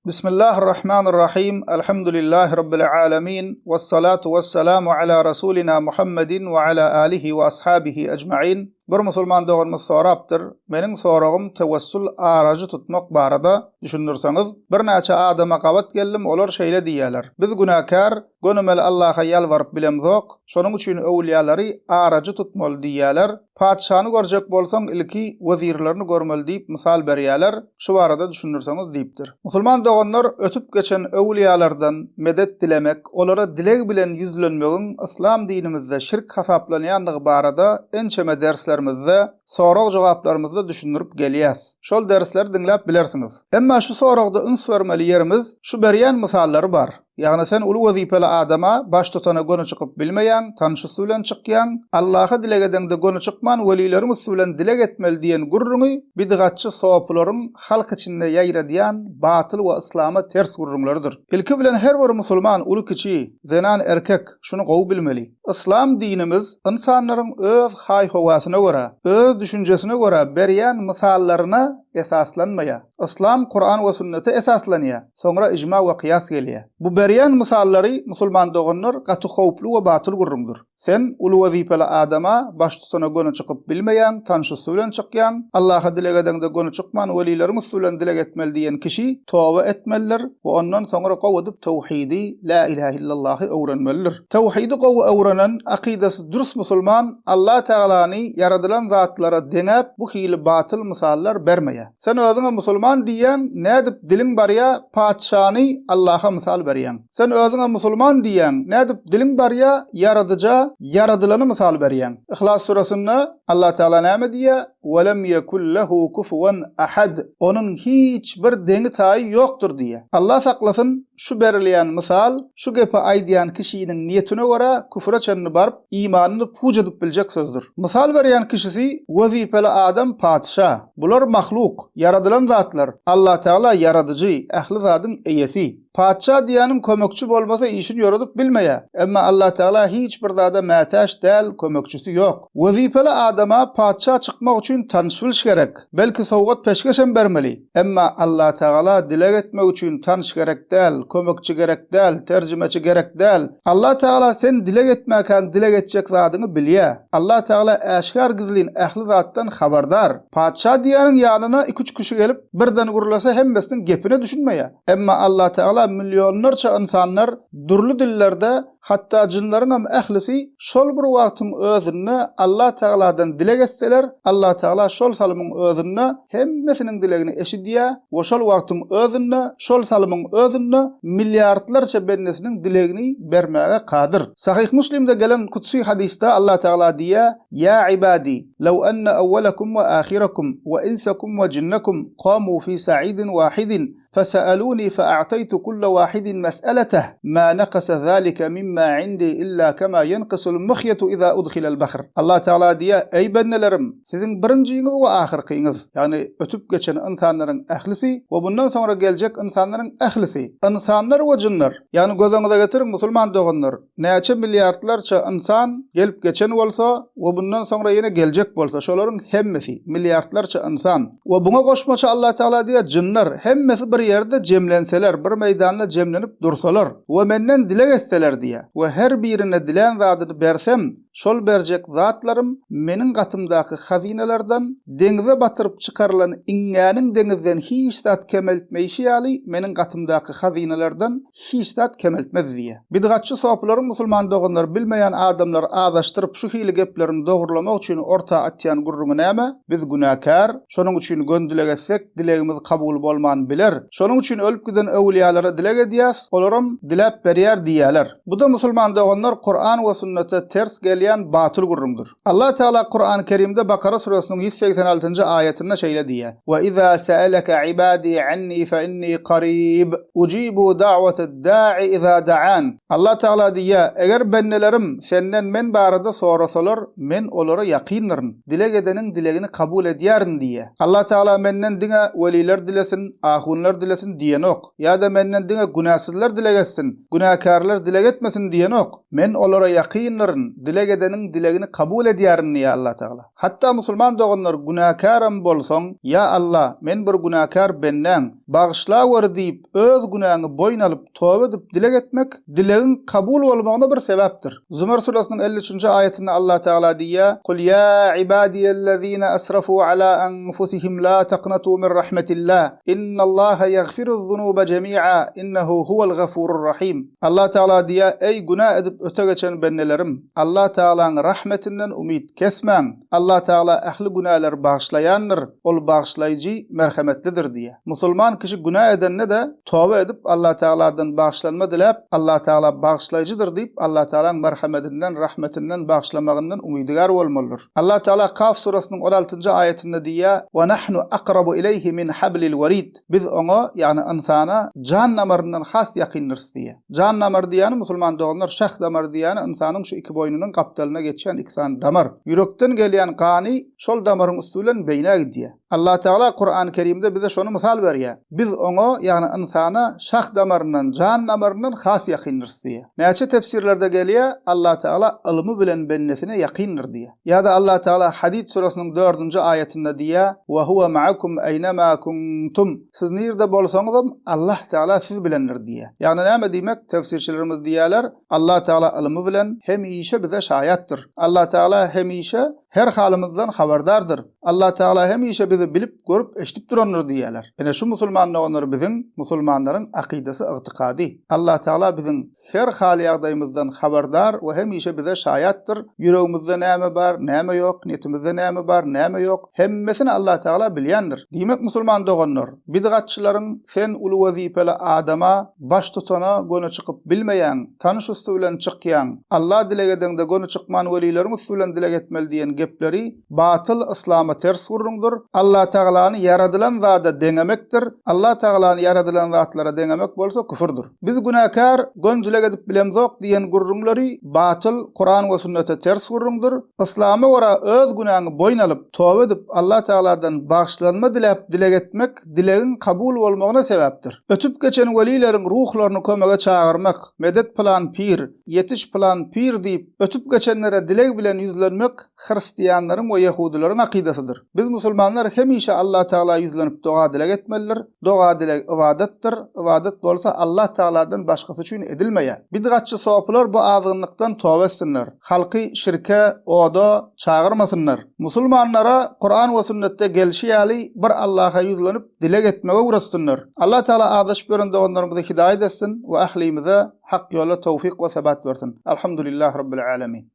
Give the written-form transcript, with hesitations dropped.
Bismillahirrahmanirrahim. Elhamdülillahi Rabbil alemin. Vessalatu vesselamu ala Rasulina Muhammedin ve ala alihi ve ashabihi ecma'in. Bir musulman doğurmuş soraptır. Menin sorağım tevessül aracı tutmak barada düşünürseňiz, bir näçe adama gabat geldim, olar şeýle diýerler. Biz günäkär, gönümel Allah'a ýalwaryp bilemzok, şonuň üçin öwliýalary aracı tutmaly diýerler. Padşany görjek bolsaň ilki wezirlerini görmeli diýip misal berýärler. Şu barada düşünürseňiz diýipdir. Musulman doganlar ötüp geçen öwliýalardan medet dilemek, olara dileg bilen ýüzlenmegiň İslam dinimizde şirk hasaplanýandygy barada ençeme derslerimizde, sorak jogaplarymyzda düşünürip gelýäs. Şol dersleri dinläp bilersiňiz. Emma şu sorakda üns bermeli ýerimiz şu berýän misallary bar. Ýagny sen uly wezipeli adama baş tutana göni çykyp bilmeýän, tanşysy bilen çykýan, Allah'a dileg edende göni çykman welileriň üstü bilen dileg etmeli diýen gurruňy bidgatçy sowapularyň halk içinde ýaýradýan batyl we islama ters gurrunlarydyr. Ilki bilen her bir musulman uly kiçi, zenan erkek şunu gowy bilmeli. İslam dinimiz insanlaryň öz haý-hawasyna görä, öz düşünjesine görä berýän misallaryna esaslanmaýa. İslam Kur'an we sünnete esaslanýa. Soňra ijma we kıyas gelýär. Bu berýän misallary musulman doganlar gaty howply we batyl gurrundur. Sen uly wezipeli adama baş tutana göni çykyp bilmeýän, tanşysy bilen çykýan, Allah'a dileg edende göni çykman welileriň üstü bilen dileg etmeli diýen kişi toba etmelidir we ondan soňra gowy edip tawhidi la ilahe illallah öwrenmelidir. Tawhidi gowy öwrenen akidesi dürüst musulman Allah Teala'ny yaradylan zatlara deňäp bu hili batyl misallar bermeýär. Sen özüňe musulman diýen nädip diliň barya padşany Allah'a misal berýän. Sen özüňe musulman diýen nädip diliň barya yaradyja yaradylany misal berýän. İhlas surasynda Allah Teala näme diýär? "Ve lem yekul lehu kufuwan ahad." Onuň hiç bir deňi taýy ýokdur diýär. Allah saklasyn şu berilýän misal şu gepi aýdýan kişiniň niýetine görä küfre çenni barıp imanyny puj edip biljek sözdür. Misal berýän kişisi wezipeli adam padşa. Bular mahluk, yaradylan zatlar. Allah Teala yaradyjy, ähli zadyň eýesi. Padşa diýänim kömekçi bolmasa işini ýöredip bilmeýär. Emma Allah Teala hiç bir zada mätäş däl, kömekçisi ýok. Wezipeli adama padşa çykmak üçin tanışyş gerek. Belki sowgat peşkeşem bermeli. Emma Allah Teala dileg etmek üçin tanış gerek däl, kömekçi gerek däl, terjimeçi gerek däl. Allah Teala sen dileg etmäken dileg etjek zadyny bilýär. Allah Teala äşkar gizlin ähli zatdan habardar. Padşa diýäniň ýanyna 2-3 kişi gelip birden gurulasa hemmesiniň gepine düşünmeýär. Emma Allah Teala milyonlarça insanlar durly dillerde hatta jinlaryň hem ählisi şol bir wagtyň özüne Allah Teala'dan dileg etseler, Allah Teala şol salymyň özüne hemmesiniň dilegini eşidýär we şol wagtyň özüne şol salymyň özüne milliardlarça bennesiniň dilegini bermäge kadir. Sahih Müslimde gelen kutsi hadiste Allah Teala diýär: "Ya ibadi, law anna awwalakum wa akhirakum wa insakum wa jinnakum qamu fi sa'idin wahidin فسألوني فأعطيت كل واحد مسألته ما نقص ذلك مما عندي إلا كما ينقص المخيط إذا أدخل البحر." Allah Teala diye ey bennelerim, sizin birinciňiz we ahirkiňiz, yani ötüp geçen insanlaryň ählisi we bundan sonra geljek insanlaryň ählisi, insanlar we jinler. Yani gözüňize getirin musulman doganlar, näçe milliardlarça insan gelip geçen bolsa we bundan sonra ýene geljek bolsa, şolaryň hemmesi milliardlarça insan we buna goşmaça Allah Teala diye jinler hemmesi bir ýerde jemlenseler, bir meýdanda jemlenip dursalar we menden dileg etseler diýär we her birine dilen zadyny bersem, şol berjek zatlarym meniň gatymdaky hazinelerden deňize batyryp çykarylan iňňäniň deňizden hiç zat kemeltmeýşi ýaly meniň gatymdaky hazinelerden hiç zat kemeltmez diýär. Bidgatçy sowapulary musulman doganlar bilmeýän adamlar azaşdyryp şu hili geplerini dogurlamak üçin orta atýan gurruňy näme? Biz günäkär, şonuň üçin gön dileg etsek dilegimiz kabul bolman biler. Şonuň üçin ölüp giden öwliýalara dileg edýäs, olaram dilep berýär diýerler. Bu da musulman doganlar Kur'an we sünnete ters gelýän batyl gurrundur. Allah Teala Kur'an-ı Kerimde Bakara surasının 186. ayetinde şeýle diýär: "Ve izâ sa'alaka ibâdî annî fe innî qarîb, ucibu da'watad-dâ'i izâ da'an." Allah Teala diýär: "Eger bennelerim senden men barada sorasalar, men olara ýakynlaryn, dileg edeniň dilegini kabul edýärin" diýär. Allah Teala menden diňe weliler dilesin, ahunlar dilesin diýen ok. Ýa-da menden diňe günahsızlar dileg etsin, günahkarlar dileg etmesin diýen ok. Men olara ýakynlaryn, dileg edenin dilegini kabul edýärin ya Allah Taala. Hatta musulman doganlar günahkaram bolsaň, ya Allah, men bir günahkar benden, bagışla wer diýip öz günahını boyun alyp toba edip dileg etmek dilegin kabul bolmagyna bir sebäpdir. Zumar surasynyň 53-nji ayetinde Allah Taala diýär: "Kul ya ibadiyellezina asrafu ala anfusihim la taqnatu min rahmetillah. Innallaha yaghfiruz-zunuba jemi'a. Innehu huwal gafurur rahim." Allah Taala diýär: "Ey günah edip öte geçen bennelerim, Allah Taala'nın rahmetinden umid kesmäň. Allah Taala ähli günahlar bağışlaýandyr. Ol bağışlaýjy, merhametlidir" diýär. Musulman kişi günah edenne de toba edip Allah Taala'dan bağışlanma dilep, Allah Taala bağışlaýjydyr diýip Allah Taala'nın merhametinden, rahmetinden bağışlamagynyň umidigar bolmalydyr. Allah Taala Kaf surasynyň 16-njy ayetinde diýär: "Wa nahnu aqrabu ilayhi min hablil warid." Biz oňa, ýani insana jan damaryndan has ýakyndyr diýär. Jan damar diýäni musulman doganlar şah damar diýäni insanyň şu iki boynunyň gapdalyna geçen iksan damar. Yürekden gelýän gany şol damaryň üstünden beýne gidýär. Allah Taala Kur'an-ı Kerimde bize şonu misal berýär. Biz oňa, ýani insana şah damaryndan, jan damaryndan has ýakyndyr diýär. Näçe tefsirlerde gelýär, Allah Taala ilmi bilen bennesine ýakyndyr diýär. Ýa-da Allah Taala Hadid surasynyň 4-nji ayetinde diýär: "Wa huwa ma'akum aýnama kuntum." Siz nirde bolsaňyz Allah Taala siz bilendir diýär. Ýani näme diýmek? Tefsirçilerimiz diýerler, Allah Taala ilmi bilen hemişe bize şaýatdyr. Allah Taala hemişe her halymyzdan habardardyr. Allah Taala hemişe bizi bilip görüp eşitip duranlar diýerler. Ene şu musulmanlar biziň musulmanlaryň akidesi ygtykady. Allah Taala biziň her hal ýagdaýymyzdan habardar we hemişe bize şaýatdyr. Yüregimizde näme bar, näme ýok, niýetimizde näme bar, näme ýok, hemmesini Allah Taala bilýändir. Diýmek musulman doganlar, bidgatçylaryň sen uly wazipeli adama baş tutana gönü çykyp bilmeýän, tanış üstü bilen çykýan, Allah dilegedende gönü çykman welileriň üstü bilen dileg etmeli diýen gepleri batıl İslam'a ters gurrundur. Allah Taala'ny yaradylan zada deňemekdir. Allah Taala'ny yaradylan zatlara deňemek bolsa küfürdur. Biz günahkar gönjüleg edip bilemzok diýen gurrunlary batıl Kur'an we sünnete ters gurrundur. İslam'a wara öz günahyny boyun alyp toba edip Allah Taala'dan bağışlanma dilep dileg etmek dilegin kabul bolmagyna sebäpdir. Ötüp geçen welileriň ruhlaryny kömege çağırmak, medet plan pir, yetiş plan pir diýip ötüp geçenlere dileg bilen yüzlenmek Hristiýanlaryň we Yahudilaryň akidesidir. Biz musulmanlar hemişe Allah Taala yüzlenip doga dileg etmelidir. Doga dileg ibadetdir. Ibadet bolsa Allah Taala'dan başgasy üçin edilmeýär. Bidgatçy soplar bu azgynlykdan toba etsinler. Halky şirke, oda çağırmasınlar. Musulmanlara Kur'an we sünnette gelşi ýaly bir Allah'a yüzlenip dileg etmege uğraşsınlar. Allah Taala azaş beren doganlarymyza hidayet etsin we ahlimize hak ýolda tawfik we sebat bersin. Elhamdülillahi rabbil alamin.